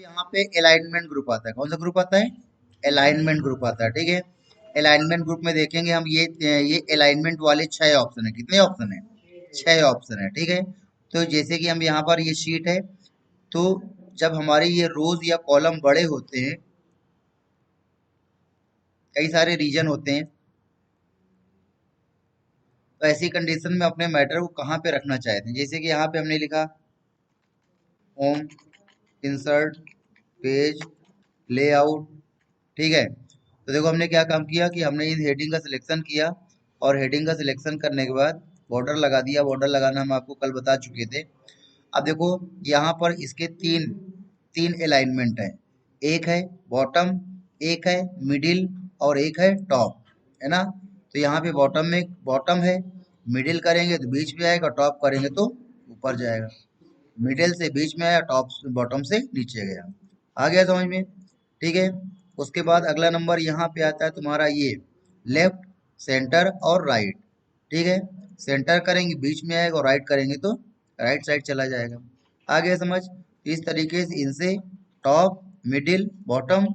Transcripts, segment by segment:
यहाँ पे alignment group आता है। कौन सा ग्रुप आता है? अलाइनमेंट ग्रुप आता है। ठीक है, अलाइनमेंट ग्रुप में देखेंगे हम ये अलाइनमेंट वाले 6 ऑप्शन है। कितने ऑप्शन है? 6 ऑप्शन है। ठीक है, तो जैसे कि हम यहाँ पर ये शीट है, तो जब हमारे ये रोज या कॉलम बड़े होते हैं, कई सारे रीजन होते हैं, तो ऐसी कंडीशन में अपने मैटर को कहाँ पे रखना चाहते हैं। जैसे कि यहाँ पे हमने लिखा होम, इंसर्ट, पेज, लेआउट। ठीक है, तो देखो हमने क्या काम किया कि हमने इस हेडिंग का सिलेक्शन किया, और हेडिंग का सिलेक्शन करने के बाद बॉर्डर लगा दिया। बॉर्डर लगाना हम आपको कल बता चुके थे। अब देखो यहाँ पर इसके तीन तीन अलाइनमेंट है। एक है बॉटम, एक है मिडिल, और एक है टॉप, है ना। तो यहाँ पे बॉटम में बॉटम है, मिडिल करेंगे तो बीच में आएगा, टॉप करेंगे तो ऊपर जाएगा। मिडिल से बीच में आया, टॉप बॉटम से नीचे गया। आ गया समझ में? ठीक है, उसके बाद अगला नंबर यहाँ पे आता है तुम्हारा ये लेफ्ट, सेंटर और राइट। ठीक है, सेंटर करेंगे बीच में आएगा, और राइट करेंगे तो राइट साइड चला जाएगा। आ गया समझ? इस तरीके से इनसे top, middle, bottom,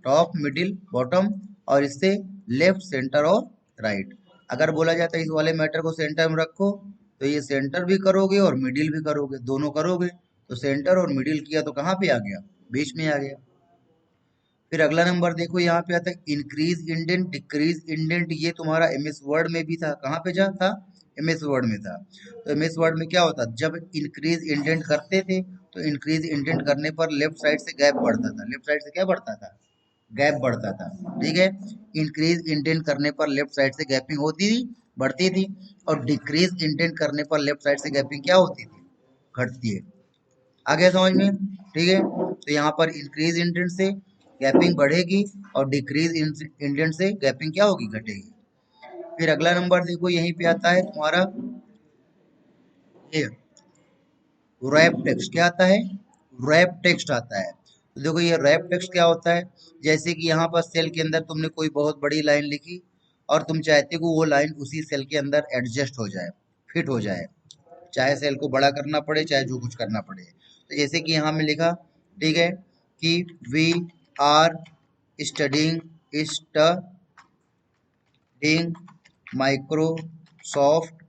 top, middle, bottom, और इससे लेफ्ट, सेंटर और राइट। अगर बोला जाता है इस वाले मैटर को सेंटर में रखो, तो ये सेंटर भी करोगे और मिडिल भी करोगे, दोनों करोगे। तो सेंटर और मिडिल किया तो कहाँ पे आ गया? बीच में आ गया। फिर अगला नंबर देखो यहाँ पे आता है इंक्रीज इंडेंट, डिक्रीज इंडेंट। ये तुम्हारा एमएस वर्ड में भी था। कहाँ पे जा था? एमएस वर्ड में था। तो एमएस वर्ड में क्या होता? जब इंक्रीज इंडेंट करते थे, तो इंक्रीज इंडेंट करने पर लेफ्ट साइड से गैप बढ़ता था। लेफ्ट साइड से क्या बढ़ता था? गैप बढ़ता था। ठीक है, इंक्रीज इंडेंट करने पर लेफ्ट साइड से गैपिंग होती थी, बढ़ती थी। और डिक्रीज इंडेंट करने पर लेफ्ट साइड से गैपिंग क्या होती थी? घटती है। आ गया समझ में? ठीक है, तो यहाँ पर इंक्रीज इंडेंट से गैपिंग बढ़ेगी, और डिक्रीज इंडेंट से गैपिंग क्या होगी? घटेगी। फिर अगला नंबर देखो यहीं पे आता है तुम्हारा ये रैप टेक्स्ट। क्या आता है? रैप टेक्स्ट आता है। तो देखो ये रैप टेक्स्ट क्या होता है? जैसे कि यहाँ पर सेल के अंदर तुमने कोई बहुत बड़ी लाइन लिखी, और तुम चाहते हो वो लाइन उसी सेल के अंदर एडजस्ट हो जाए, फिट हो जाए, चाहे सेल को बड़ा करना पड़े, चाहे जो कुछ करना पड़े। तो जैसे कि यहाँ में लिखा, ठीक है, कि we are studying Microsoft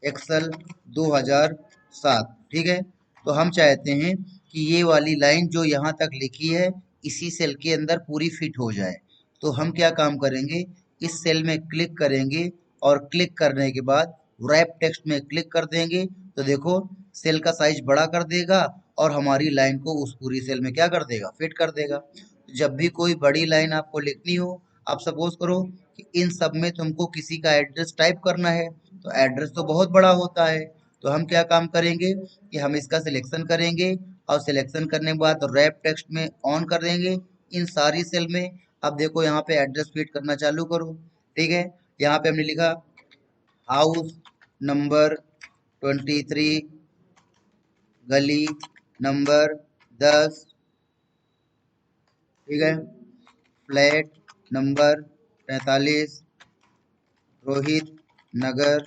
Excel 2007। ठीक है, तो हम चाहते हैं कि ये वाली लाइन जो यहाँ तक लिखी है, इसी सेल के अंदर पूरी फिट हो जाए। तो हम क्या काम करेंगे? इस सेल में क्लिक करेंगे, और क्लिक करने के बाद रैप टेक्स्ट में क्लिक कर देंगे, तो देखो सेल का साइज बड़ा कर देगा, और हमारी लाइन को उस पूरी सेल में क्या कर देगा? फिट कर देगा। जब भी कोई बड़ी लाइन आपको लिखनी हो, आप सपोज करो कि इन सब में तुमको किसी का एड्रेस टाइप करना है, तो एड्रेस तो बहुत बड़ा होता है। तो हम क्या काम करेंगे कि हम इसका सिलेक्शन करेंगे, और सिलेक्शन करने के बाद रैप टेक्स्ट में ऑन कर देंगे इन सारी सेल में। अब देखो यहाँ पे एड्रेस फीड करना चालू करो। ठीक है, यहाँ पे हमने लिखा हाउस नंबर 23, गली नंबर 10। ठीक है, फ्लैट नंबर 45, रोहित नगर,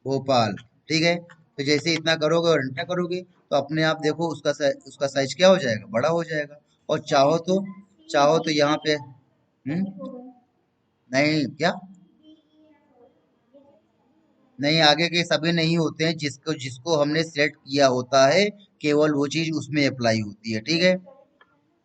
भोपाल। ठीक है, तो जैसे इतना करोगे और एंटर करोगे, तो अपने आप देखो उसका साइज क्या हो जाएगा? बड़ा हो जाएगा। और चाहो तो यहाँ पे नहीं क्या? नहीं, आगे के सभी नहीं होते हैं। जिसको जिसको हमने सेलेक्ट किया होता है, केवल वो चीज उसमें अप्लाई होती है। ठीक है,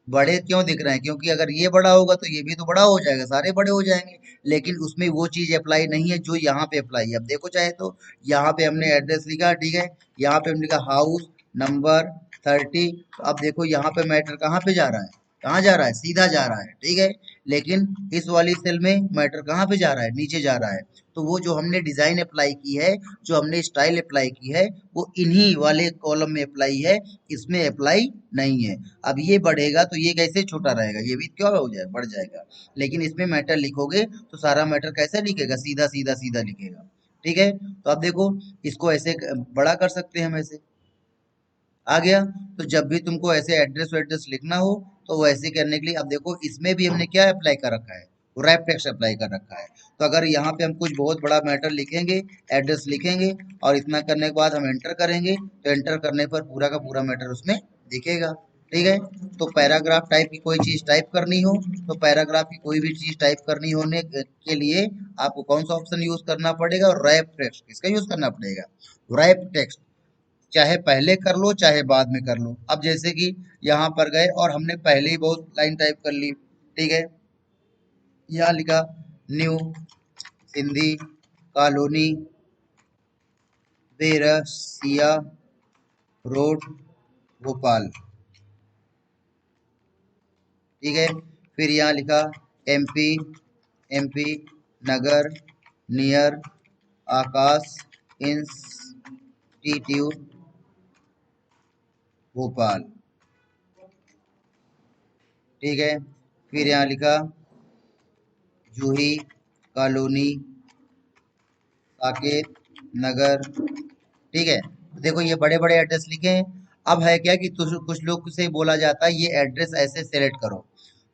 बड़े क्यों दिख रहे हैं? क्योंकि अगर ये बड़ा होगा तो ये भी तो बड़ा हो जाएगा, सारे बड़े हो जाएंगे। लेकिन उसमें वो चीज अप्लाई नहीं है जो यहाँ पे अप्लाई है। अब देखो चाहे तो यहाँ पे हमने एड्रेस लिखा, ठीक है, यहाँ पे हमने लिखा हाउस नंबर 30। तो अब देखो यहाँ पे मैटर कहाँ पे जा रहा है? कहाँ जा रहा है? सीधा जा रहा है। ठीक है, लेकिन इस वाली सेल में मैटर कहाँ पे जा रहा है? नीचे जा रहा है। तो वो जो हमने डिजाइन अप्लाई की है, जो हमने स्टाइल अप्लाई की है, वो इन्हीं वाले कॉलम में अप्लाई है, इसमें अप्लाई नहीं है। अब ये बढ़ेगा तो ये कैसे छोटा रहेगा? ये भी क्या हो जाए? बढ़ जाएगा। लेकिन इसमें मैटर लिखोगे तो सारा मैटर कैसे लिखेगा? सीधा सीधा सीधा लिखेगा। ठीक है, तो अब देखो इसको ऐसे बड़ा कर सकते हैं हम ऐसे। आ गया? तो जब भी तुमको ऐसे एड्रेस वैड्रेस लिखना हो, तो वैसे करने के लिए अब देखो इसमें भी हमने क्या अप्लाई कर रखा है? रैप टेक्स्ट अप्लाई कर रखा है। तो अगर यहाँ पे हम कुछ बहुत बड़ा मैटर लिखेंगे, एड्रेस लिखेंगे, और इतना करने के बाद हम एंटर करेंगे, तो एंटर करने पर पूरा का पूरा मैटर उसमें दिखेगा। ठीक है। तो पैराग्राफ टाइप की कोई चीज टाइप करनी हो, तो पैराग्राफ की कोई भी चीज टाइप करनी होने के लिए आपको कौन सा ऑप्शन यूज करना पड़ेगा? Wrap text. किसका यूज करना पड़ेगा? Wrap text. चाहे पहले कर लो चाहे बाद में कर लो। अब जैसे कि यहाँ पर गए और हमने पहले ही बहुत लाइन टाइप कर ली, ठीक है। यहाँ लिखा new Sindhi colony Berasia road Bhopal, ठीक है। फिर यहाँ लिखा एमपी एमपी नगर नियर आकाश इंस्टीट्यूट भोपाल, ठीक है। फिर यहाँ लिखा जूही कॉलोनी साकेत नगर, ठीक है। देखो ये बड़े बड़े एड्रेस लिखे हैं। अब है क्या कि कुछ लोग से बोला जाता है ये एड्रेस ऐसे सेलेक्ट करो,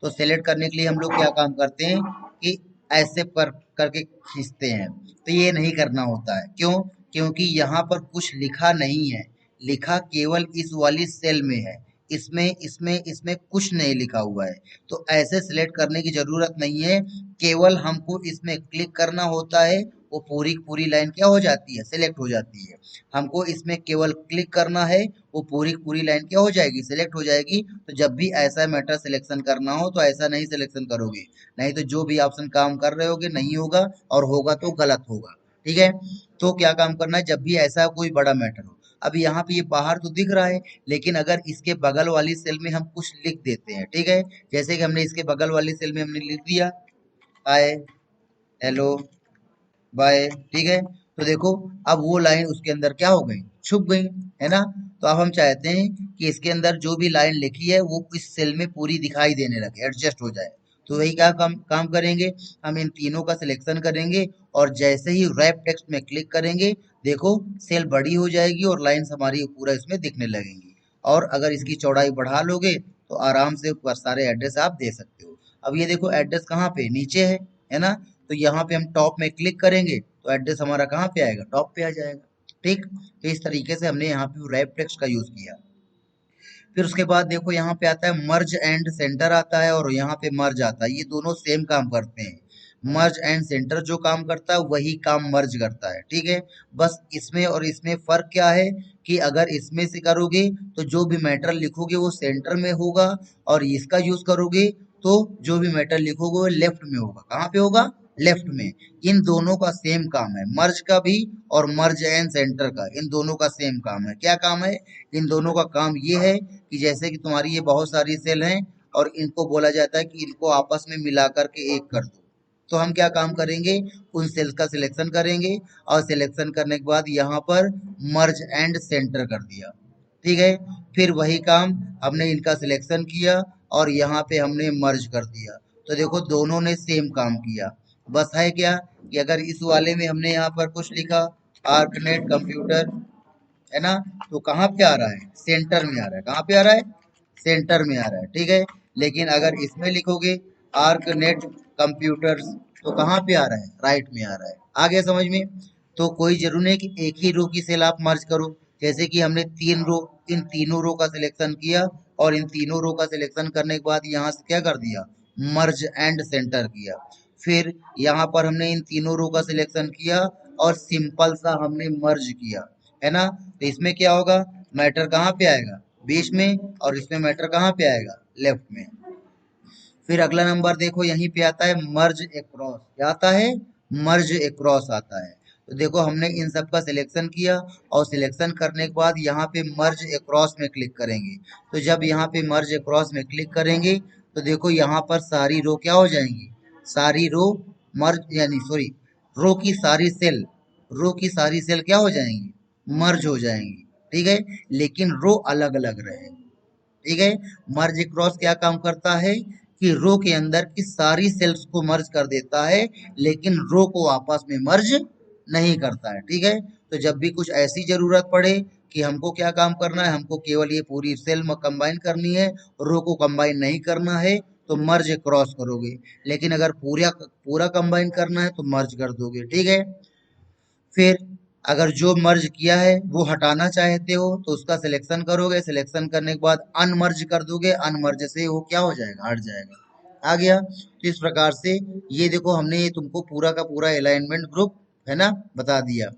तो सेलेक्ट करने के लिए हम लोग क्या काम करते हैं कि ऐसे पर करके खींचते हैं। तो ये नहीं करना होता है। क्यों? क्योंकि यहाँ पर कुछ लिखा नहीं है, लिखा केवल इस वाली सेल में है। इसमें इसमें इसमें कुछ नहीं लिखा हुआ है। तो ऐसे सिलेक्ट करने की जरूरत नहीं है। केवल हमको इसमें क्लिक करना होता है, वो पूरी पूरी लाइन क्या हो जाती है? सिलेक्ट हो जाती है। हमको इसमें केवल क्लिक करना है, वो पूरी पूरी लाइन क्या हो जाएगी? सिलेक्ट हो जाएगी। तो जब भी ऐसा मैटर सिलेक्शन करना हो तो ऐसा नहीं सिलेक्शन करोगे, नहीं तो जो भी ऑप्शन काम कर रहे होगे नहीं होगा, और होगा तो गलत होगा, ठीक है। तो क्या काम करना है, जब भी ऐसा कोई बड़ा मैटर हो। अब यहाँ पे ये बाहर तो दिख रहा है, लेकिन अगर इसके बगल वाली सेल में हम कुछ लिख देते हैं, ठीक है। जैसे कि हमने इसके बगल वाली सेल में हमने लिख दिया हाय हेलो बाय, ठीक है। तो देखो अब वो लाइन उसके अंदर क्या हो गई? छुप गई, है ना। तो अब हम चाहते हैं कि इसके अंदर जो भी लाइन लिखी है वो इस सेल में पूरी दिखाई देने लगे, एडजस्ट हो जाए। तो वही क्या काम करेंगे, हम इन तीनों का सिलेक्शन करेंगे और जैसे ही रैप टेक्स्ट में क्लिक करेंगे, देखो सेल बड़ी हो जाएगी और लाइंस हमारी पूरा इसमें दिखने लगेंगी। और अगर इसकी चौड़ाई बढ़ा लोगे तो आराम से ऊपर सारे एड्रेस आप दे सकते हो। अब ये देखो एड्रेस कहाँ पे? नीचे है ना। तो यहाँ पे हम टॉप में क्लिक करेंगे तो एड्रेस हमारा कहाँ पे आएगा? टॉप पे आ जाएगा, ठीक। तो इस तरीके से हमने यहाँ पे रैप टेक्स्ट का यूज किया। फिर उसके बाद देखो यहाँ पे आता है मर्ज एंड सेंटर आता है, और यहाँ पे मर्ज आता है। ये दोनों सेम काम करते हैं। मर्ज एंड सेंटर जो काम करता है वही काम मर्ज करता है, ठीक है। बस इसमें और इसमें फर्क क्या है कि अगर इसमें से करोगे तो जो भी मैटर लिखोगे वो सेंटर में होगा, और इसका यूज करोगे तो जो भी मैटर लिखोगे वो लेफ्ट में होगा। कहाँ पे होगा? लेफ्ट में। इन दोनों का सेम काम है, मर्ज का भी और मर्ज एंड सेंटर का, इन दोनों का सेम काम है। क्या काम है? इन दोनों का काम ये है कि जैसे कि तुम्हारी ये बहुत सारी सेल हैं और इनको बोला जाता है कि इनको आपस में मिला करके एक कर दो। तो हम क्या काम करेंगे, उन सेल्स का सिलेक्शन करेंगे, और सिलेक्शन करने के बाद यहाँ पर मर्ज एंड सेंटर कर दिया, ठीक है। फिर वही काम हमने इनका सिलेक्शन किया और यहाँ पे हमने मर्ज कर दिया। तो देखो दोनों ने सेम काम किया। बस है क्या कि अगर इस वाले में हमने यहाँ पर कुछ लिखा आर्कनेट कंप्यूटर, है ना, तो कहाँ पे आ रहा है? सेंटर में आ रहा है। कहाँ पे आ रहा है? सेंटर में आ रहा है, ठीक है। लेकिन अगर इसमें लिखोगे आर्क नेट कंप्यूटर्स, तो कहाँ पे आ रहा है? राइट में आ रहा है। आ गया समझ में? तो कोई जरूरी नहीं कि एक ही रो की सेल आप मर्ज करो। जैसे कि हमने तीन रो, इन तीनों रो का सिलेक्शन किया, और इन तीनों रो का सिलेक्शन करने के बाद यहाँ से क्या कर दिया? मर्ज एंड सेंटर किया। फिर यहाँ पर हमने इन तीनों रो का सिलेक्शन किया और सिंपल सा हमने मर्ज किया, है ना। तो इसमें क्या होगा? मैटर कहाँ पे आएगा? बीच में। और इसमें मैटर कहाँ पे आएगा? लेफ्ट में। फिर अगला नंबर देखो यहीं पे आता है मर्ज एक्रॉस। क्या आता है? मर्ज एक्रॉस आता है। तो देखो हमने इन सब का सिलेक्शन किया, और सिलेक्शन करने के बाद यहाँ पे मर्ज एक्रॉस में क्लिक करेंगे। तो जब यहाँ पे मर्ज एक्रॉस में क्लिक करेंगे तो देखो यहाँ पर सारी रो क्या हो जाएंगी? सारी रो मर्ज, यानी सॉरी, रो की सारी सेल, रो की सारी सेल क्या हो जाएंगी? मर्ज हो जाएंगी, ठीक है। लेकिन रो अलग अलग रहे, ठीक है। मर्ज क्रॉस क्या काम करता है कि रो के अंदर की सारी सेल्स को मर्ज कर देता है, लेकिन रो को आपस में मर्ज नहीं करता है, ठीक है। तो जब भी कुछ ऐसी जरूरत पड़े कि हमको क्या काम करना है, हमको केवल ये पूरी सेल में कंबाइन करनी है, रो को कंबाइन नहीं करना है, तो मर्ज क्रॉस करोगे। लेकिन अगर पूरा पूरा कंबाइन करना है तो मर्ज कर दोगे, ठीक है। फिर अगर जो मर्ज किया है वो हटाना चाहते हो तो उसका सिलेक्शन करोगे, सिलेक्शन करने के बाद अनमर्ज कर दोगे, अनमर्ज से वो क्या हो जाएगा, हट जाएगा। आ गया। तो इस प्रकार से ये देखो हमने ये तुमको पूरा का पूरा अलाइनमेंट ग्रुप है ना बता दिया।